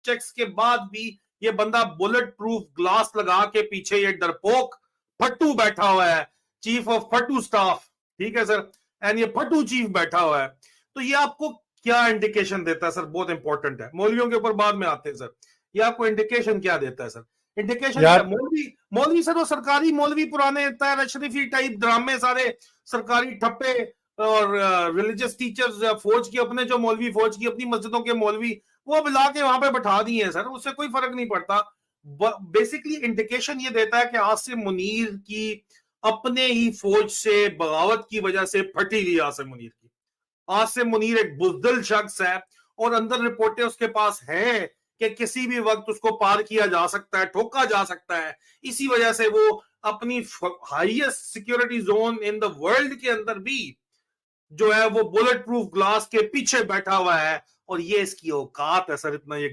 Checks کے بعد بھی یہ بندہ بلٹ پروف گلاس لگا کے پیچھے یہ ڈرپوک پھٹو بیٹھا ہوا ہے, چیف آف پھٹو سٹاف, ٹھیک ہے سر, اینڈ یہ پھٹو چیف بیٹھا ہوا ہے. تو یہ آپ کو کیا انڈیکیشن دیتا ہے سر؟ بہت امپورٹنٹ ہے, مولویوں کے اوپر بعد میں آتے ہیں سر. یہ آپ کو انڈیکیشن کیا دیتا ہے سر؟ انڈیکیشن کیا؟ مولوی سر وہ سرکاری مولوی پرانے طاہر اشرفی ٹائپ ڈرامے سارے سرکاری ٹھپے اور ریلیجس ٹیچرز فوج کی اپنے جو مولوی فوج کی اپنی مسجدوں کے مولوی وہ لا کے وہاں پہ بٹھا دیے ہیں سر, اس سے کوئی فرق نہیں پڑتا. بیسکلی انڈیکیشن یہ دیتا ہے کہ عاصم منیر کی اپنے ہی فوج سے بغاوت کی وجہ سے پھٹی لی عاصم منیر کی. عاصم منیر ایک بزدل شخص ہے اور اندر رپورٹیں اس کے پاس ہیں کہ کسی بھی وقت اس کو پار کیا جا سکتا ہے, ٹھوکا جا سکتا ہے. اسی وجہ سے وہ اپنی highest security zone in the world کے اندر بھی جو ہے وہ بلٹ پروف گلاس کے پیچھے بیٹھا ہوا ہے, اور یہ اس کی اوقات ہے سر, اتنا یہ